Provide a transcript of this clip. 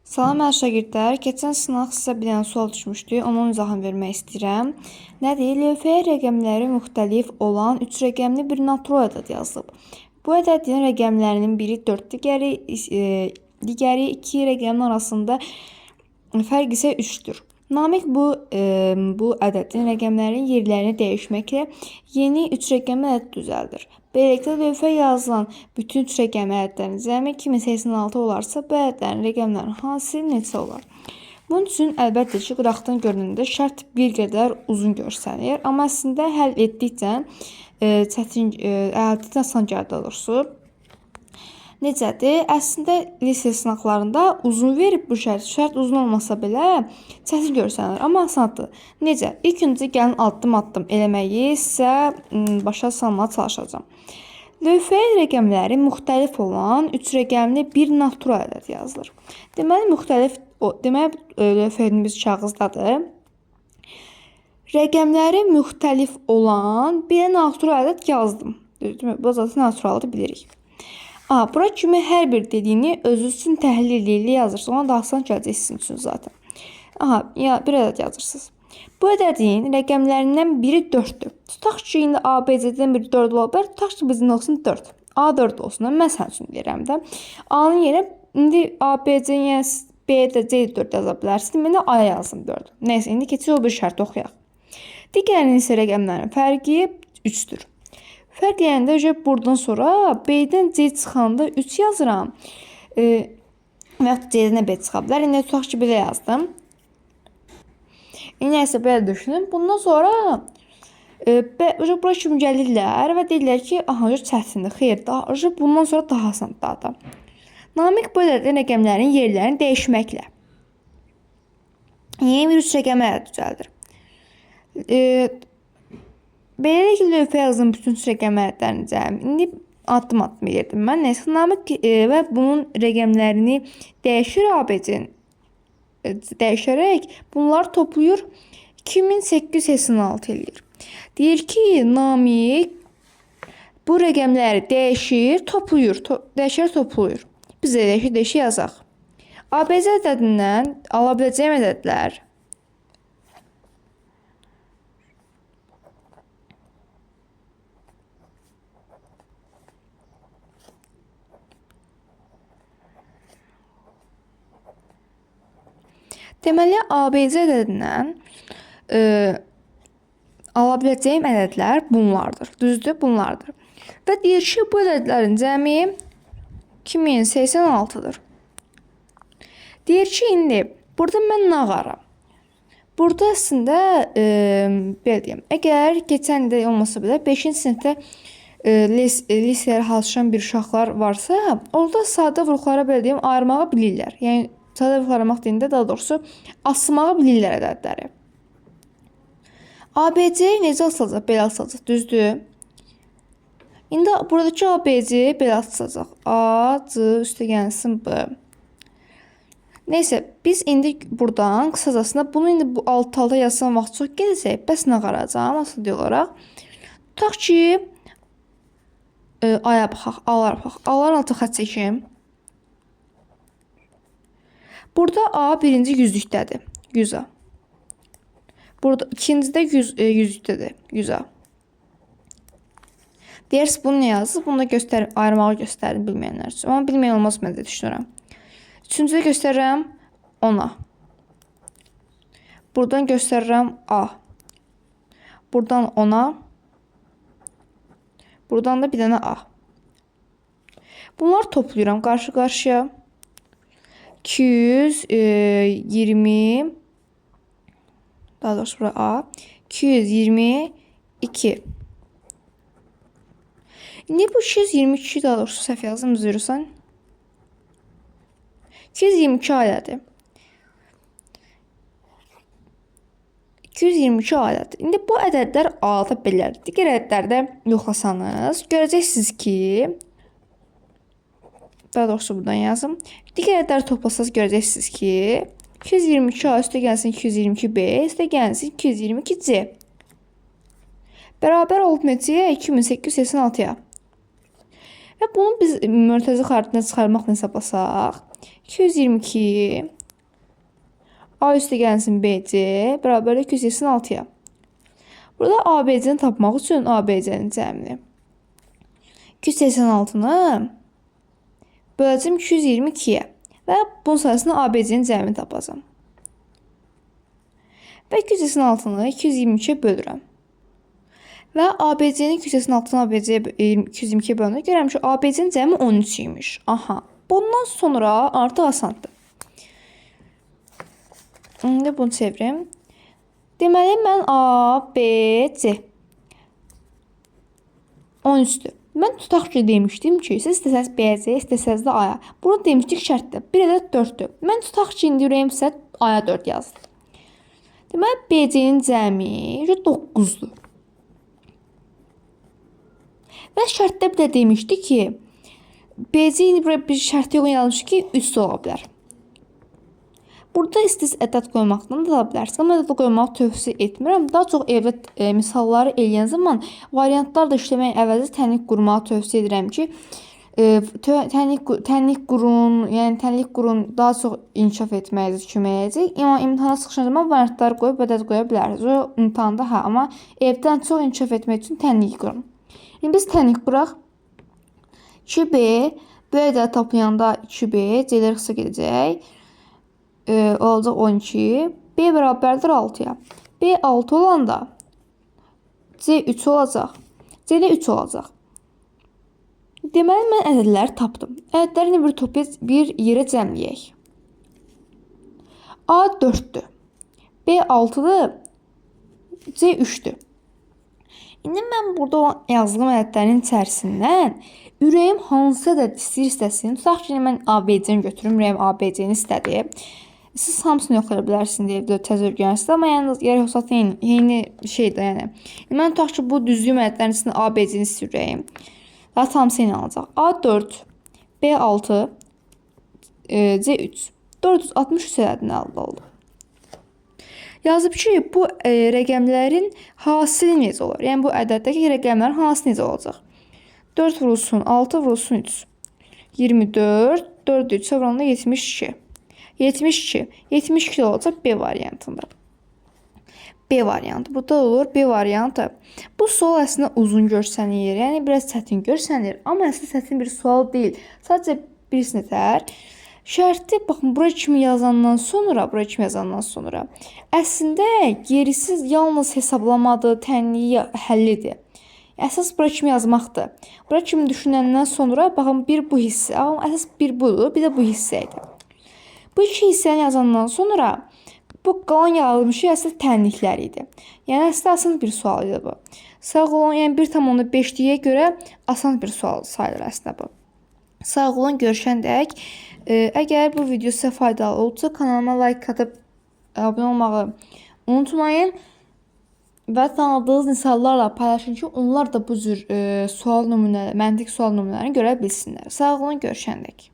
Salam əziz şagirdlər, keçən sınaq sizə bir dənə sual düşmüşdü, onun izahını vermək istəyirəm. Nədir? Lövhəyə rəqəmləri müxtəlif olan 3 rəqəmli bir natural ədəd yazılıb. Bu ədədin rəqəmlərinin biri 4, digəri 2 rəqəmin arasında fərq isə 3-dür. Namiq bu ədədin rəqəmlərin yerlərini dəyişməklə yeni 3 rəqəmli ədəd düzəldir. Beləliklə, lövhəyə yazılan bütün 3 rəqəmli ədədlərin cəmi 2086 olarsa, bu ədədlərin rəqəmlərin hansı neçə olar? Bunun üçün əlbəttə ki, qıraqdan görünəndə şərt bir qədər uzun görsənir, amma əslində həll etdikcə əldə asan gəldi doğrusu. Necədir? Əslində lise sınaqlarında uzun verib bu şərt uzun olmasa belə çətin görsənir, amma asandır. Necə? İlk öncə gəlin addım-addım eləməyi sizə başa salmağa çalışacağam. Lövhəyə rəqəmləri müxtəlif olan 3 rəqəmli bir natural ədəd yazılır. Deməli, lövhəmiz kağızdadır. Rəqəmləri müxtəlif olan bir natural ədəd yazdım. Bu zaten naturaldır, bilirik. Bura kimi hər bir dediyini özünüz üçün təhlil ilə yazırsınız. Ona da asan gələcək sizin üçün zaten. Bir ədəd yazırsınız. Bu ədədin rəqəmlərindən biri 4-dür. Tutaq ki, indi ABC'dən biri 4 ola bilər. Tutaq ki, bizim olsun 4. A 4 olsun. Mən sənin üçün deyirəm də. A-nın yerə indi ABC, yəni B də C 4 yaza bilərsiniz. Mən də A yazdım 4. Nəysə, indi keçək o bir şərt oxuyaq. Digərinin isə rəqəmlərin fərqi 3-dür. Fərq deyəndə buradan sonra B-dən C çıxanda 3 yazıram. Və yaxud C-dən B çıxa bilər. İndi tutaq ki, belə yazdım. Nəysə, belə düşünün. Bundan sonra bura kimi gəlirlər və deyirlər ki, çətindir. Xeyr, bundan sonra daha asandır da. Namiq bu ədədin rəqəmlərin yerlərini dəyişməklə yeni bir 3 rəqəmə düzəldir. Beləliklə, lövhəyə yazılan bütün rəqəm ədədlərini cəmi. İndi addım-addım edirdim mən. Nəysə, Namiq və bunun rəqəmlərini dəyişir ABC-nin. Dəyişərək bunları toplayır 2886 eləyir. Deyir ki, Namiq bu rəqəmləri dəyişir, toplayır. Biz də dəyişir yazaq. ABC ədədindən ala biləcəyim ədədlər deməli, ABC ədədindən ala biləcəyim ədədlər bunlardır. Düzdür, bunlardır. Və deyir ki, bu ədədlərin cəmi 2086-dır. Deyir ki, indi burada mən nə ağaram? Burada əslində, belə deyim, əgər keçən də olmasa belə 5-ci sinifdə lisəyə hazırlaşan bir uşaqlar varsa, orada sadə vurğulara belə deyim, ayırmağı bilirlər. Yəni, sadə vurğulamaq deyəndə daha doğrusu asmağı bilirlər ədədləri. ABC necə asılacaq? Belə asılacaq, düzdür? İndi buradakı ABC belə asılacaq. A, C, üstə gəlsin B. Neysə, biz indi buradan qısacasında bunu indi bu alt-alta yazsam vaxt çox gələcək. Bəs nə qaracam? Asıl olaraq. Tutaq ki, A'ya baxaq, A'lara baxaq. A'ların altı xət çəkim. Burada A birinci yüzlükdədir. 100A. Burada ikincidə yüzlükdədir. 100A. Deyərsiniz, bunu nə yazır? Bunu da ayırmağı göstərin bilməyənlər üçün. Amma bilməyən olmaz, mən də düşünürəm. Üçüncüdə göstərirəm 10-a. Buradan göstərirəm A. Buradan 10-a. Buradan da bir dənə A. Bunları toplayıram qarşı-qarşıya. 220 daha doğrusu bura A. 222. İndi bu 222 daha doğrusu səhv yazdım, üzürsən. 222 ailədir. 222 ailədir. İndi bu ədədlər A-da belədir. Digər ədədlərdə yoxlasanız, görəcəksiniz ki, daha doğrusu buradan yazım. Digər ədədləri toplasanız görəcəksiniz ki, 222A üstə gəlsin 222B, üstə gəlsin 222C. Bərabər olub neçəyə? 2886-ya. Və bunu biz mörtəzi xaritinə çıxarmaqla hesablasaq, 222 A üstə gəlsin BC bərabər 286-ya. Burada ABC-ni tapmaq üçün ABC-nin cəmini 286-nı böləcəm 222-yə və bunun sayəsində ABC-nin cəmini tapacam. Və 286-nı 222-yə bölürəm. Və ABC-ni 286-nı ABC-yə 222-yə bölündə görürəm ki, ABC-nin cəmi 13 imiş. Aha. Bundan sonra artıq asandır. İndi bunu çevirim. Deməli, mən A, B, C 13-dür. Mən tutaq ki, demişdim ki, siz istəsəniz B-C, istəsəniz də A-ya. Burada demişdik şərtdə. Bir ədəd 4-dür. Mən tutaq ki, indi ürəyim sizə A-ya 4 yazdım. Deməli, B-C-nin cəmi 9-dur. Və şərtdə bir də demişdi ki, B-C-ni buraya bir şərtə uyğun yazmış ki, 3 ola bilər. Burada istəyiz ədəd qoymaqdan da bilərsiniz. Amma ədəd qoymağı tövsiyə etmirəm. Daha çox evdə misalları eləyən zaman variantlar da işləmək əvəzi tənlik qurmağı tövsiyə edirəm ki, tənlik qurun, yəni tənlik qurun daha çox inkişaf etməyiniz kömək edəcək. Amma imtahana çıxışan zaman variantları qoyub ədəd qoya bilərsiniz. O imtahanda hə, amma evdən çox inkişaf etmək üçün tənlik qurun. İndi biz tənlik quraq. 2B, bu ədəd toplayanda 2B, C-lər qısa gedəcək. Olacaq 12. B bərabərdir 6-ya. B 6 olanda C 3 olacaq. C də 3 olacaq. Deməli, mən ədədləri tapdım. Ədədləri bir toplayıb bir yerə cəmləyək. A 4-dür. B 6-dır. C 3-dür. İndi mən burada olan yazdığım ədədlərin içərisindən ürəyim hansı ədəd istəyir-istəsin. Tutaq ki, mən ABC-ni götürüm. Ürəyim ABC-ni istədi. Siz hamısını yoxlaya bilərsiniz evdə təzə öyrənirsiniz. Amma yəni yarı yoxsat yeni şeydir yəni. Mən tutaq ki, bu düzlüyüm ədədlərin içində ABC-ni istəyirəm. Daha hamısı eyni alacaq. A4, B6, C3. 463 ədədini əldə oldu. Yazıb ki, bu rəqəmlərin hasili necə olur? Yəni bu ədəddəki rəqəmlərin hansı necə olacaq? 4 vurulsun 6 vurulsun 3. 24, 4 3 vurulanda 72. 72. 72 olacaq B variantında. B variantı. Bu da olur B variantı. Bu sual əslində uzun görsənir. Yəni biraz çətin görsənir. Amma əslində çətin bir sual deyil. Sadəcə birisini tər. Şərti baxın bura kimi yazandan sonra, əslində gerisi yalnız hesablamadır, tənliyi həllidir. Əsas bura kimi yazmaqdır. Bura kimi düşünəndən sonra baxın bir bu hissə, amma əsas bir budur, bir də bu hissə idi. Bu iki hissəni yazandan sonra bu qalan yazılmış şey əslində tənliklər idi. Yəni əslində asan bir sual idi bu. Sağ olun, yəni 1,5-liyə görə asan bir sual sayılır əslində bu. Sağ olun, görüşəndək. Əgər bu video sizə faydalı olsa, kanalıma like atıb abunə olmağı unutmayın. Və tanıdığınız insanlarla paylaşın ki, onlar da bu cür sual nümunələri, məntiq sual nümunələrini görə bilsinlər. Sağ olun, görüşəndək.